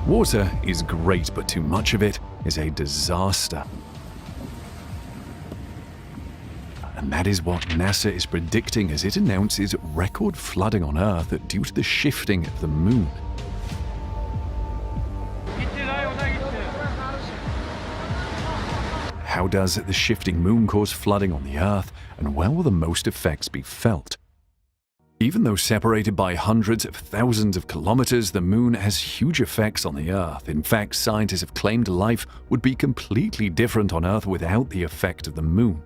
Water is great, but too much of it is a disaster. And that is what NASA is predicting as it announces record flooding on Earth due to the shifting of the moon. How does the shifting moon cause flooding on the Earth, and where will the most effects be felt? Even though separated by hundreds of thousands of kilometers, the moon has huge effects on the Earth. In fact, scientists have claimed life would be completely different on Earth without the effect of the moon.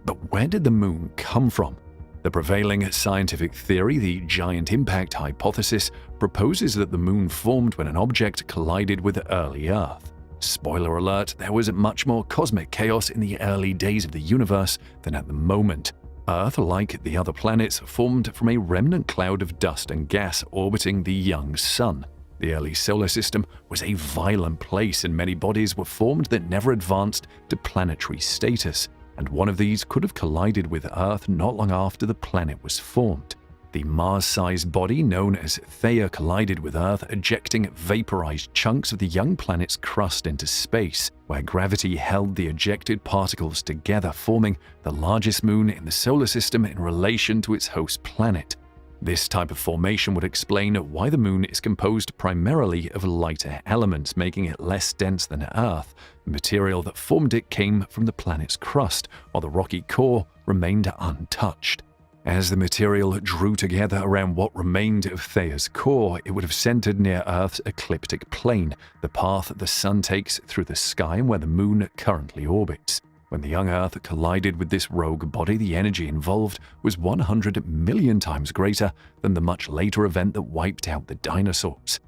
But where did the moon come from? The prevailing scientific theory, the giant impact hypothesis, proposes that the moon formed when an object collided with early Earth. Spoiler alert, there was much more cosmic chaos in the early days of the universe than at the moment. Earth, like the other planets, formed from a remnant cloud of dust and gas orbiting the young Sun. The early solar system was a violent place, and many bodies were formed that never advanced to planetary status, and one of these could have collided with Earth not long after the planet was formed. The Mars-sized body known as Theia collided with Earth, ejecting vaporized chunks of the young planet's crust into space, where gravity held the ejected particles together, forming the largest moon in the solar system in relation to its host planet. This type of formation would explain why the moon is composed primarily of lighter elements, making it less dense than Earth. The material that formed it came from the planet's crust, while the rocky core remained untouched. As the material drew together around what remained of Theia's core, it would have centered near Earth's ecliptic plane, the path the Sun takes through the sky and where the moon currently orbits. When the young Earth collided with this rogue body, the energy involved was 100 million times greater than the much later event that wiped out the dinosaurs.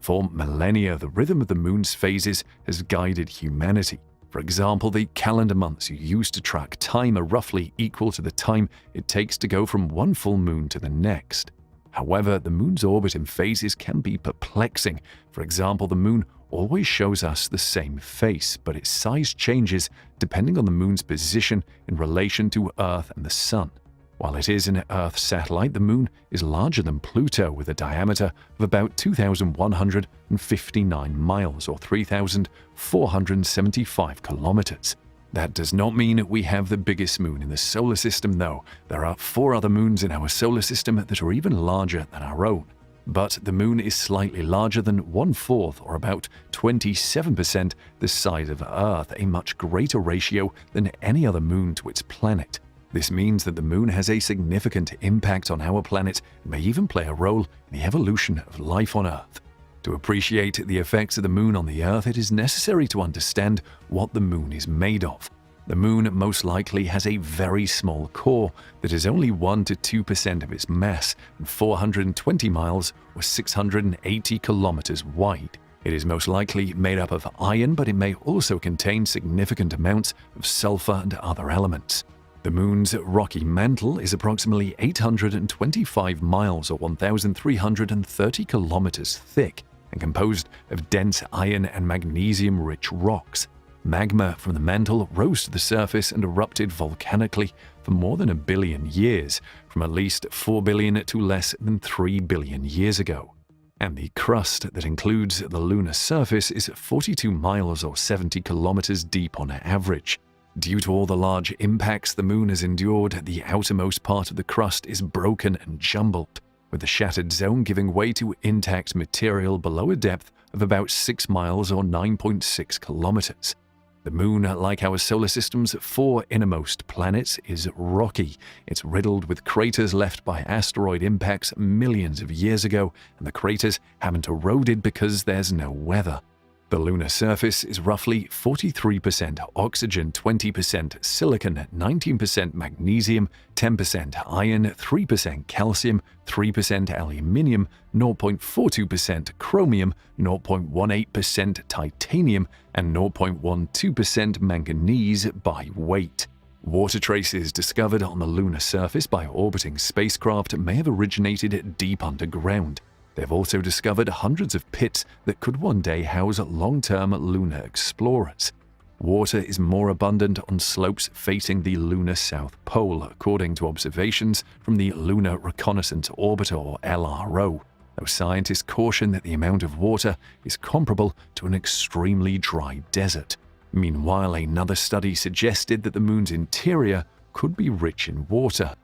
For millennia, the rhythm of the moon's phases has guided humanity. For example, the calendar months you use to track time are roughly equal to the time it takes to go from one full moon to the next. However, the moon's orbit and phases can be perplexing. For example, the moon always shows us the same face, but its size changes depending on the moon's position in relation to Earth and the Sun. While it is an Earth satellite, the moon is larger than Pluto, with a diameter of about 2,159 miles or 3,475 kilometers. That does not mean we have the biggest moon in the solar system, though. There are 4 other moons in our solar system that are even larger than our own. But the moon is slightly larger than 1/4, or about 27% the size of Earth, a much greater ratio than any other moon to its planet. This means that the moon has a significant impact on our planet and may even play a role in the evolution of life on Earth. To appreciate the effects of the moon on the Earth, it is necessary to understand what the moon is made of. The moon most likely has a very small core that is only 1 to 2% of its mass and 420 miles or 680 kilometers wide. It is most likely made up of iron, but it may also contain significant amounts of sulfur and other elements. The moon's rocky mantle is approximately 825 miles or 1,330 kilometers thick and composed of dense iron and magnesium-rich rocks. Magma from the mantle rose to the surface and erupted volcanically for more than 1 billion years, from at least 4 billion to less than 3 billion years ago. And the crust that includes the lunar surface is 42 miles or 70 kilometers deep on average. Due to all the large impacts the moon has endured, the outermost part of the crust is broken and jumbled, with the shattered zone giving way to intact material below a depth of about 6 miles or 9.6 kilometers. The moon, like our solar system's 4 innermost planets, is rocky. It's riddled with craters left by asteroid impacts millions of years ago, and the craters haven't eroded because there's no weather. The lunar surface is roughly 43% oxygen, 20% silicon, 19% magnesium, 10% iron, 3% calcium, 3% aluminium, 0.42% chromium, 0.18% titanium, and 0.12% manganese by weight. Water traces discovered on the lunar surface by orbiting spacecraft may have originated deep underground. They've also discovered hundreds of pits that could one day house long-term lunar explorers. Water is more abundant on slopes facing the lunar south pole, according to observations from the Lunar Reconnaissance Orbiter, or LRO. though scientists caution that the amount of water is comparable to an extremely dry desert. Meanwhile, another study suggested that the moon's interior could be rich in water.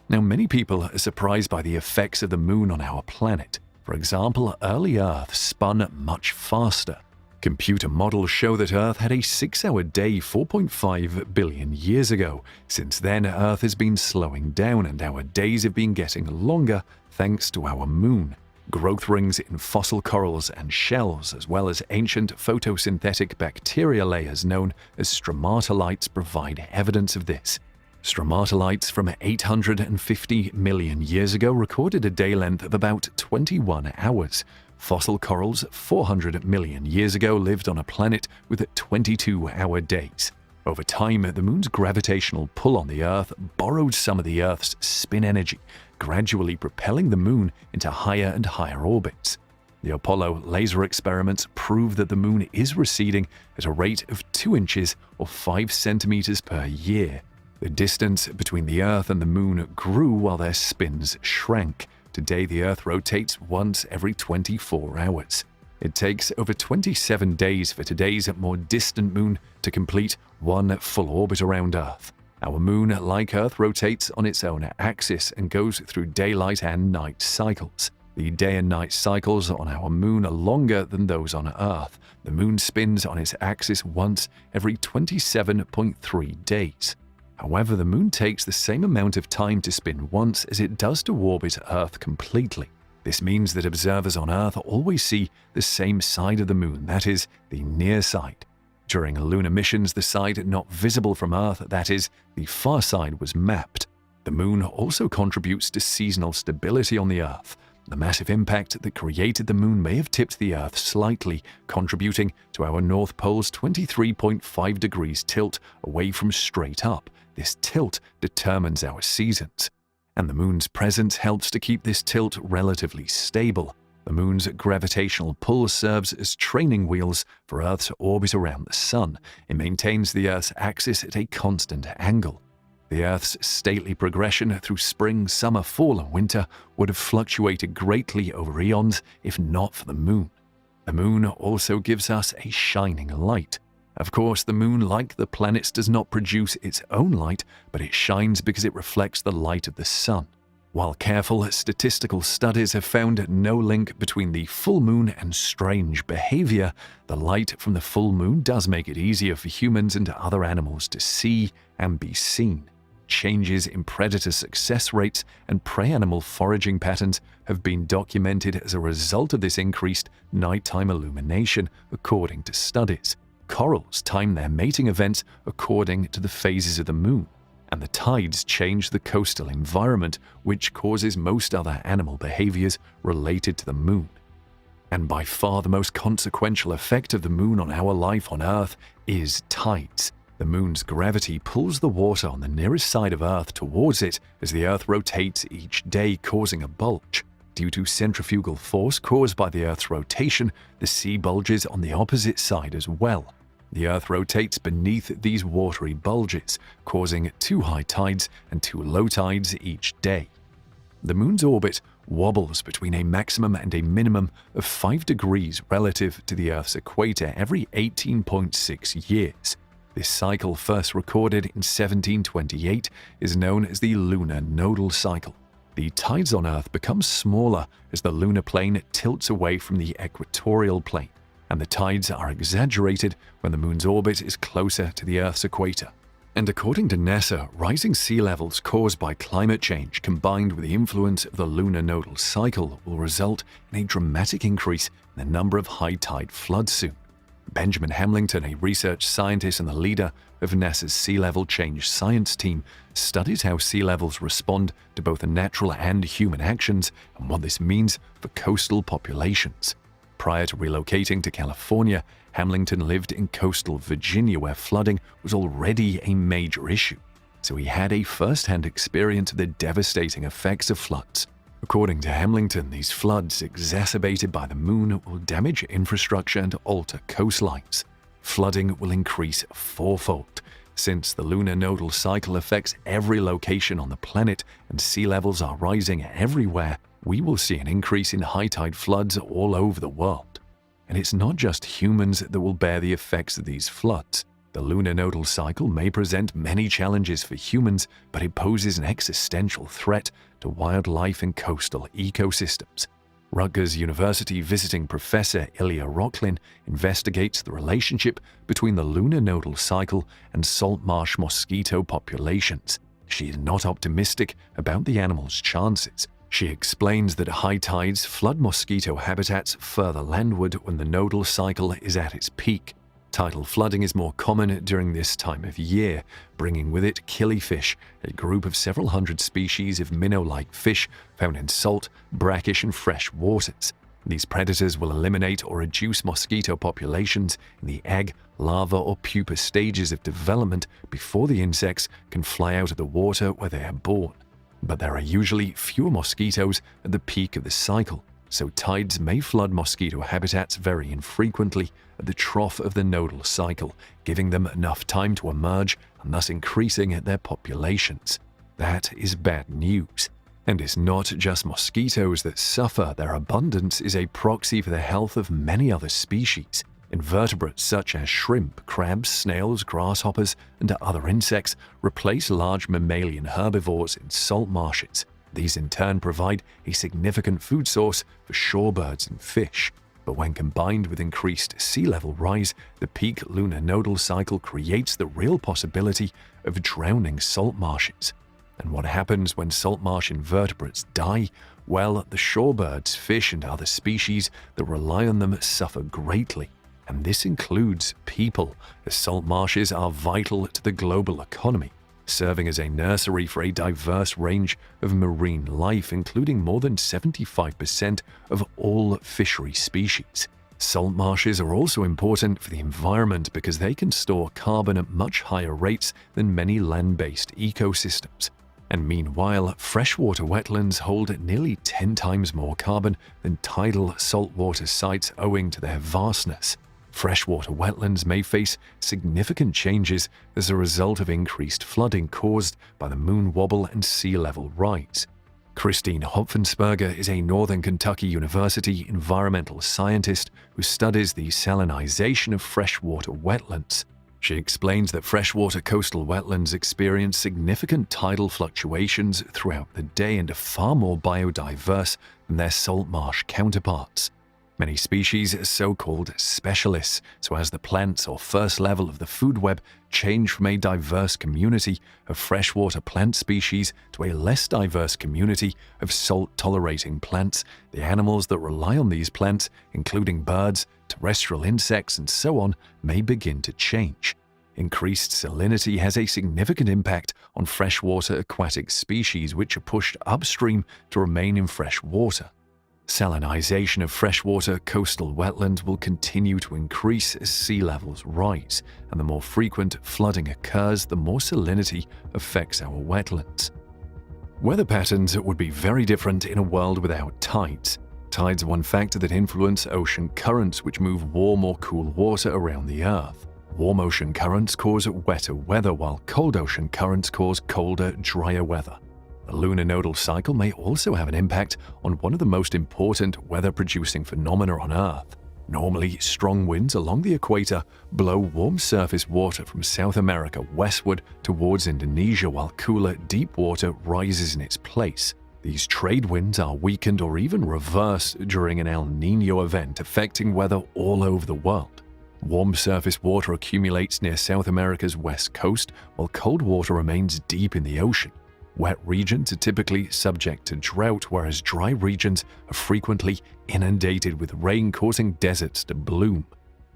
Now, many people are surprised by the effects of the moon on our planet. For example, early Earth spun much faster. Computer models show that Earth had a 6-hour day 4.5 billion years ago. Since then, Earth has been slowing down and our days have been getting longer thanks to our moon. Growth rings in fossil corals and shells, as well as ancient photosynthetic bacteria layers known as stromatolites, provide evidence of this. Stromatolites from 850 million years ago recorded a day length of about 21 hours. Fossil corals 400 million years ago lived on a planet with 22-hour days. Over time, the moon's gravitational pull on the Earth borrowed some of the Earth's spin energy, gradually propelling the moon into higher and higher orbits. The Apollo laser experiments prove that the moon is receding at a rate of 2 inches or 5 centimeters per year. The distance between the Earth and the moon grew while their spins shrank. Today, the Earth rotates once every 24 hours. It takes over 27 days for today's more distant moon to complete one full orbit around Earth. Our moon, like Earth, rotates on its own axis and goes through daylight and night cycles. The day and night cycles on our moon are longer than those on Earth. The moon spins on its axis once every 27.3 days. However, the moon takes the same amount of time to spin once as it does to orbit Earth completely. This means that observers on Earth always see the same side of the moon, that is, the near side. During lunar missions, the side not visible from Earth, that is, the far side, was mapped. The moon also contributes to seasonal stability on the Earth. The massive impact that created the moon may have tipped the Earth slightly, contributing to our North Pole's 23.5 degrees tilt away from straight up. This tilt determines our seasons, and the moon's presence helps to keep this tilt relatively stable. The moon's gravitational pull serves as training wheels for Earth's orbit around the sun. It maintains the Earth's axis at a constant angle. The Earth's stately progression through spring, summer, fall, and winter would have fluctuated greatly over eons if not for the moon. The moon also gives us a shining light. Of course, the moon, like the planets, does not produce its own light, but it shines because it reflects the light of the sun. While careful statistical studies have found no link between the full moon and strange behavior, the light from the full moon does make it easier for humans and other animals to see and be seen. Changes in predator success rates and prey animal foraging patterns have been documented as a result of this increased nighttime illumination, according to studies. Corals time their mating events according to the phases of the moon, and the tides change the coastal environment, which causes most other animal behaviors related to the moon. And by far the most consequential effect of the moon on our life on Earth is tides. The moon's gravity pulls the water on the nearest side of Earth towards it as the Earth rotates each day, causing a bulge. Due to centrifugal force caused by the Earth's rotation, the sea bulges on the opposite side as well. The Earth rotates beneath these watery bulges, causing 2 high tides and 2 low tides each day. The moon's orbit wobbles between a maximum and a minimum of 5 degrees relative to the Earth's equator every 18.6 years. This cycle, first recorded in 1728, is known as the Lunar Nodal Cycle. The tides on Earth become smaller as the lunar plane tilts away from the equatorial plane, and the tides are exaggerated when the moon's orbit is closer to the Earth's equator. And according to NASA, rising sea levels caused by climate change combined with the influence of the lunar nodal cycle will result in a dramatic increase in the number of high tide floods soon. Benjamin Hamilton, a research scientist and the leader of NASA's Sea Level Change Science team, studies how sea levels respond to both natural and human actions and what this means for coastal populations. Prior to relocating to California, Hamilton lived in coastal Virginia where flooding was already a major issue, so he had a first-hand experience of the devastating effects of floods. According to Hamilton, these floods, exacerbated by the moon, will damage infrastructure and alter coastlines. Flooding will increase fourfold. Since the lunar nodal cycle affects every location on the planet and sea levels are rising everywhere, we will see an increase in high tide floods all over the world. And it's not just humans that will bear the effects of these floods. The lunar nodal cycle may present many challenges for humans, but it poses an existential threat to wildlife and coastal ecosystems. Rutgers University visiting professor Ilya Rocklin investigates the relationship between the lunar nodal cycle and salt marsh mosquito populations. She is not optimistic about the animal's chances. She explains that high tides flood mosquito habitats further landward when the nodal cycle is at its peak. Tidal flooding is more common during this time of year, bringing with it killifish, a group of several hundred species of minnow-like fish found in salt, brackish, and fresh waters. These predators will eliminate or reduce mosquito populations in the egg, larva, or pupa stages of development before the insects can fly out of the water where they are born. But there are usually fewer mosquitoes at the peak of the cycle, so tides may flood mosquito habitats very infrequently at the trough of the nodal cycle, giving them enough time to emerge and thus increasing their populations. That is bad news. And it's not just mosquitoes that suffer. Their abundance is a proxy for the health of many other species. Invertebrates such as shrimp, crabs, snails, grasshoppers, and other insects replace large mammalian herbivores in salt marshes. These in turn provide a significant food source for shorebirds and fish. But when combined with increased sea level rise, the peak lunar nodal cycle creates the real possibility of drowning salt marshes. And what happens when salt marsh invertebrates die? Well, the shorebirds, fish, and other species that rely on them suffer greatly. And this includes people, as salt marshes are vital to the global economy, serving as a nursery for a diverse range of marine life, including more than 75% of all fishery species. Salt marshes are also important for the environment because they can store carbon at much higher rates than many land-based ecosystems. And meanwhile, freshwater wetlands hold nearly 10 times more carbon than tidal saltwater sites owing to their vastness. Freshwater wetlands may face significant changes as a result of increased flooding caused by the moon wobble and sea level rise. Christine Hopfensperger is a Northern Kentucky University environmental scientist who studies the salinization of freshwater wetlands. She explains that freshwater coastal wetlands experience significant tidal fluctuations throughout the day and are far more biodiverse than their salt marsh counterparts. Many species are so-called specialists, so as the plants or first level of the food web change from a diverse community of freshwater plant species to a less diverse community of salt-tolerating plants, the animals that rely on these plants, including birds, terrestrial insects, and so on, may begin to change. Increased salinity has a significant impact on freshwater aquatic species which are pushed upstream to remain in fresh water. Salinization of freshwater coastal wetlands will continue to increase as sea levels rise, and the more frequent flooding occurs, the more salinity affects our wetlands. Weather patterns would be very different in a world without tides. Tides are one factor that influence ocean currents, which move warm or cool water around the Earth. Warm ocean currents cause wetter weather, while cold ocean currents cause colder, drier weather. The lunar nodal cycle may also have an impact on one of the most important weather-producing phenomena on Earth. Normally, strong winds along the equator blow warm surface water from South America westward towards Indonesia, while cooler, deep water rises in its place. These trade winds are weakened or even reversed during an El Niño event, affecting weather all over the world. Warm surface water accumulates near South America's west coast, while cold water remains deep in the ocean. Wet regions are typically subject to drought, whereas dry regions are frequently inundated with rain, causing deserts to bloom.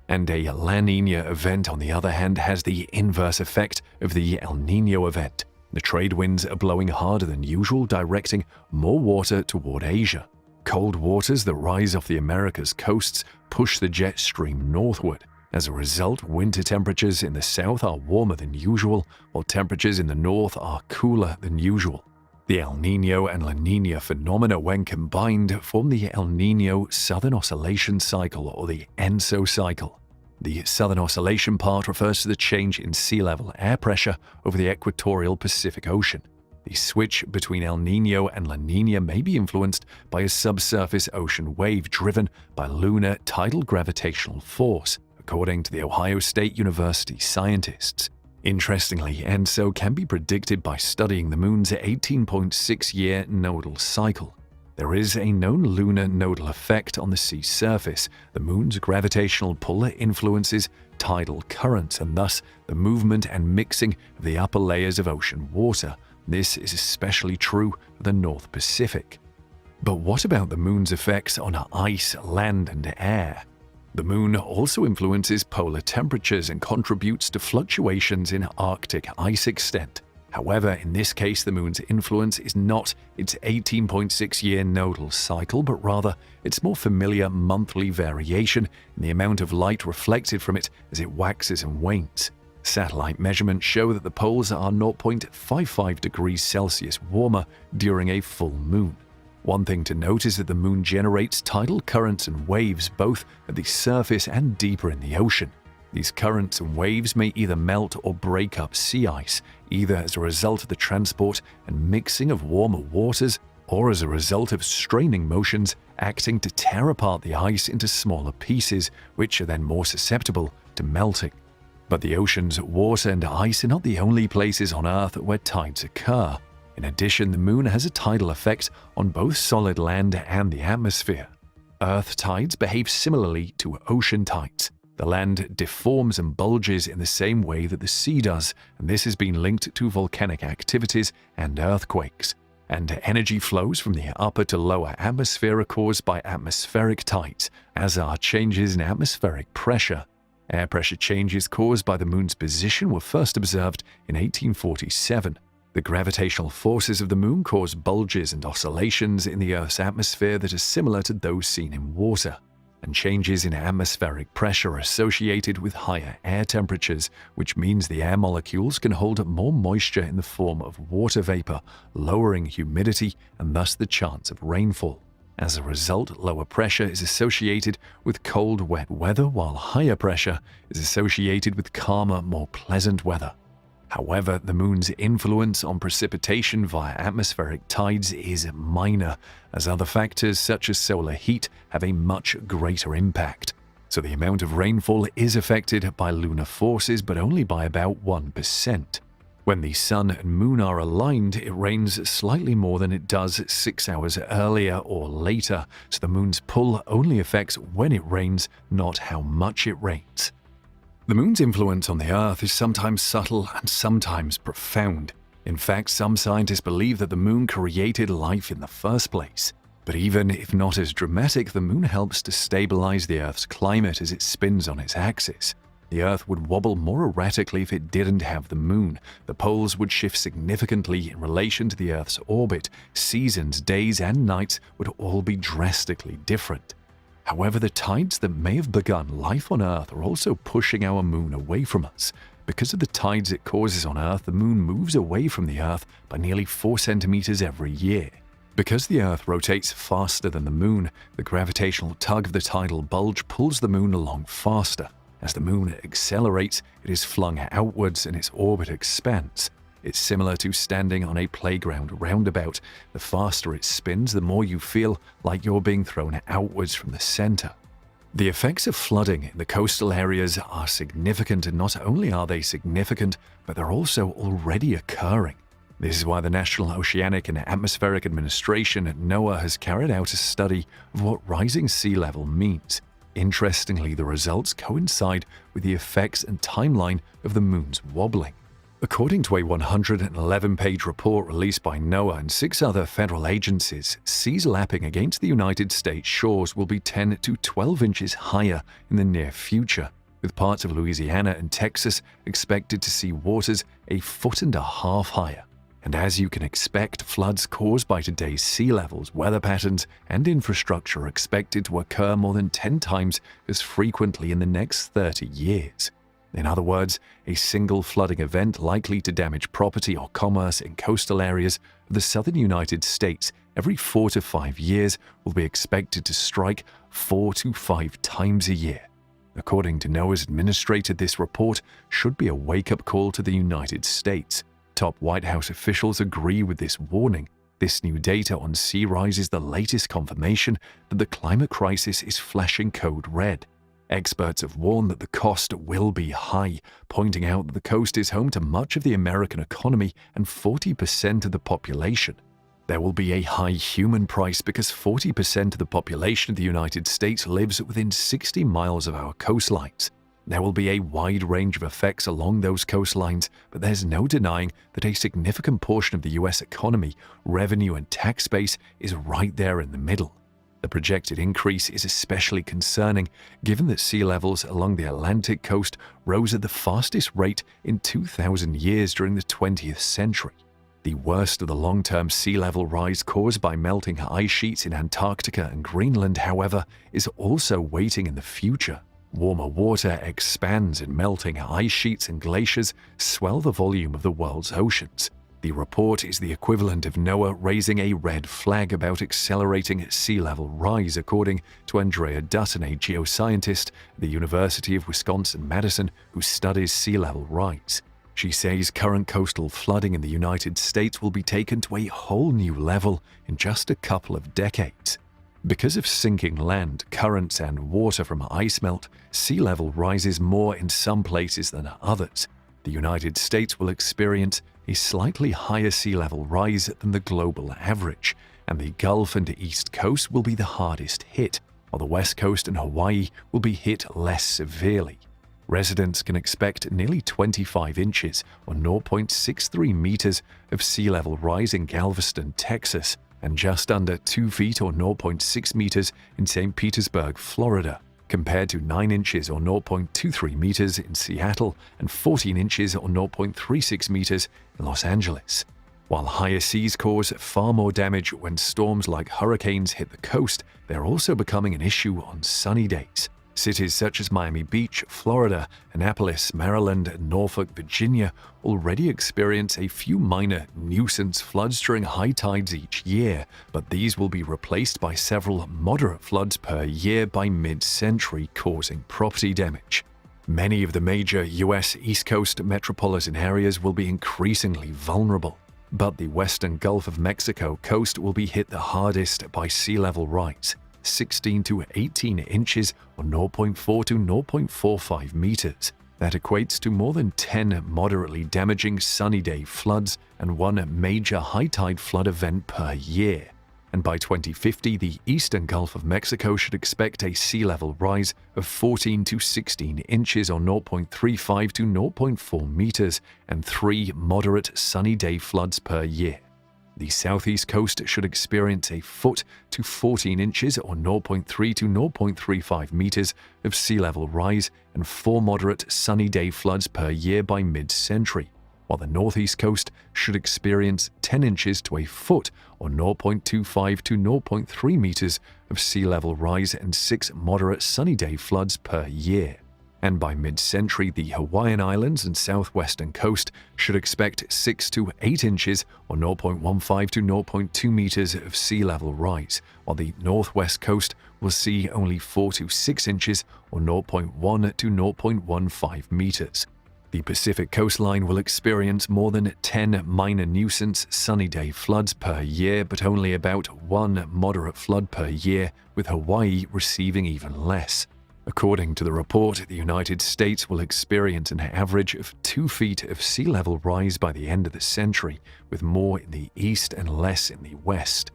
And a La Niña event, on the other hand, has the inverse effect of the El Niño event. The trade winds are blowing harder than usual, directing more water toward Asia. Cold waters that rise off the Americas coasts push the jet stream northward. As a result, winter temperatures in the south are warmer than usual, while temperatures in the north are cooler than usual. The El Niño and La Niña phenomena, when combined, form the El Niño Southern Oscillation Cycle, or the ENSO cycle. The Southern Oscillation part refers to the change in sea level air pressure over the equatorial Pacific Ocean. The switch between El Niño and La Niña may be influenced by a subsurface ocean wave driven by lunar tidal gravitational force, according to the Ohio State University scientists. Interestingly, ENSO can be predicted by studying the Moon's 18.6-year nodal cycle. There is a known lunar nodal effect on the sea surface. The Moon's gravitational pull influences tidal currents and thus the movement and mixing of the upper layers of ocean water. This is especially true for the North Pacific. But what about the Moon's effects on ice, land, and air? The Moon also influences polar temperatures and contributes to fluctuations in Arctic ice extent. However, in this case, the Moon's influence is not its 18.6-year nodal cycle, but rather its more familiar monthly variation in the amount of light reflected from it as it waxes and wanes. Satellite measurements show that the poles are 0.55 degrees Celsius warmer during a full moon. One thing to note is that the Moon generates tidal currents and waves both at the surface and deeper in the ocean. These currents and waves may either melt or break up sea ice, either as a result of the transport and mixing of warmer waters or as a result of straining motions acting to tear apart the ice into smaller pieces, which are then more susceptible to melting. But the ocean's water and ice are not the only places on Earth where tides occur. In addition, the Moon has a tidal effect on both solid land and the atmosphere. Earth tides behave similarly to ocean tides. The land deforms and bulges in the same way that the sea does, and this has been linked to volcanic activities and earthquakes. And energy flows from the upper to lower atmosphere are caused by atmospheric tides, as are changes in atmospheric pressure. Air pressure changes caused by the Moon's position were first observed in 1847. The gravitational forces of the Moon cause bulges and oscillations in the Earth's atmosphere that are similar to those seen in water. And changes in atmospheric pressure are associated with higher air temperatures, which means the air molecules can hold more moisture in the form of water vapor, lowering humidity and thus the chance of rainfall. As a result, lower pressure is associated with cold, wet weather, while higher pressure is associated with calmer, more pleasant weather. However, the Moon's influence on precipitation via atmospheric tides is minor, as other factors such as solar heat have a much greater impact. So the amount of rainfall is affected by lunar forces, but only by about 1%. When the Sun and Moon are aligned, it rains slightly more than it does 6 hours earlier or later, so the Moon's pull only affects when it rains, not how much it rains. The Moon's influence on the Earth is sometimes subtle and sometimes profound. In fact, some scientists believe that the Moon created life in the first place. But even if not as dramatic, the Moon helps to stabilize the Earth's climate as it spins on its axis. The Earth would wobble more erratically if it didn't have the Moon. The poles would shift significantly in relation to the Earth's orbit. Seasons, days, and nights would all be drastically different. However, the tides that may have begun life on Earth are also pushing our Moon away from us. Because of the tides it causes on Earth, the Moon moves away from the Earth by nearly 4 centimeters every year. Because the Earth rotates faster than the Moon, the gravitational tug of the tidal bulge pulls the Moon along faster. As the Moon accelerates, it is flung outwards and its orbit expands. It's similar to standing on a playground roundabout. The faster it spins, the more you feel like you're being thrown outwards from the center. The effects of flooding in the coastal areas are significant, and not only are they significant, but they're also already occurring. This is why the National Oceanic and Atmospheric Administration at NOAA has carried out a study of what rising sea level means. Interestingly, the results coincide with the effects and timeline of the Moon's wobbling. According to a 111-page report released by NOAA and 6 other federal agencies, seas lapping against the United States shores will be 10 to 12 inches higher in the near future, with parts of Louisiana and Texas expected to see waters 1.5 feet higher. And as you can expect, floods caused by today's sea levels, weather patterns, and infrastructure are expected to occur more than 10 times as frequently in the next 30 years. In other words, a single flooding event likely to damage property or commerce in coastal areas of the southern United States every 4 to 5 years will be expected to strike 4 to 5 times a year. According to NOAA's administrator, this report should be a wake-up call to the United States. Top White House officials agree with this warning. This new data on sea rise is the latest confirmation that the climate crisis is flashing code red. Experts have warned that the cost will be high, pointing out that the coast is home to much of the American economy and 40% of the population. There will be a high human price because 40% of the population of the United States lives within 60 miles of our coastlines. There will be a wide range of effects along those coastlines, but there's no denying that a significant portion of the US economy, revenue and tax base is right there in the middle. The projected increase is especially concerning given that sea levels along the Atlantic coast rose at the fastest rate in 2,000 years during the 20th century. The worst of the long-term sea level rise caused by melting ice sheets in Antarctica and Greenland, however, is also waiting in the future. Warmer water expands and melting ice sheets and glaciers swell the volume of the world's oceans. The report is the equivalent of NOAA raising a red flag about accelerating sea level rise, according to Andrea Dutton, a geoscientist at the University of Wisconsin-Madison who studies sea level rise. She says current coastal flooding in the United States will be taken to a whole new level in just a couple of decades. Because of sinking land, currents, and water from ice melt, sea level rises more in some places than others. The United States will experience a slightly higher sea level rise than the global average, and the Gulf and East Coast will be the hardest hit, while the West Coast and Hawaii will be hit less severely. Residents can expect nearly 25 inches or 0.63 meters of sea level rise in Galveston, Texas, and just under 2 feet or 0.6 meters in St. Petersburg, Florida, compared to 9 inches or 0.23 meters in Seattle and 14 inches or 0.36 meters in Los Angeles. While higher seas cause far more damage when storms like hurricanes hit the coast, they're also becoming an issue on sunny days. Cities such as Miami Beach, Florida, Annapolis, Maryland, and Norfolk, Virginia already experience a few minor nuisance floods during high tides each year, but these will be replaced by several moderate floods per year by mid-century, causing property damage. Many of the major U.S. East Coast metropolitan areas will be increasingly vulnerable, but the western Gulf of Mexico coast will be hit the hardest by sea level rise. 16 to 18 inches or 0.4 to 0.45 meters. That equates to more than 10 moderately damaging sunny day floods and one major high tide flood event per year. And by 2050, the eastern Gulf of Mexico should expect a sea level rise of 14 to 16 inches or 0.35 to 0.4 meters and 3 moderate sunny day floods per year. The southeast coast should experience a foot to 14 inches or 0.3 to 0.35 meters of sea level rise and 4 moderate sunny day floods per year by mid-century, while the northeast coast should experience 10 inches to a foot or 0.25 to 0.3 meters of sea level rise and 6 moderate sunny day floods per year. And by mid-century, the Hawaiian Islands and southwestern coast should expect 6 to 8 inches or 0.15 to 0.2 meters of sea level rise, while the northwest coast will see only 4 to 6 inches or 0.1 to 0.15 meters. The Pacific coastline will experience more than 10 minor nuisance sunny day floods per year, but only about 1 moderate flood per year, with Hawaii receiving even less. According to the report, the United States will experience an average of 2 feet of sea level rise by the end of the century, with more in the east and less in the west.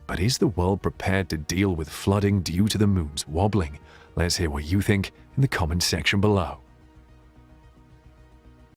But is the world prepared to deal with flooding due to the moon's wobbling? Let's hear what you think in the comment section below.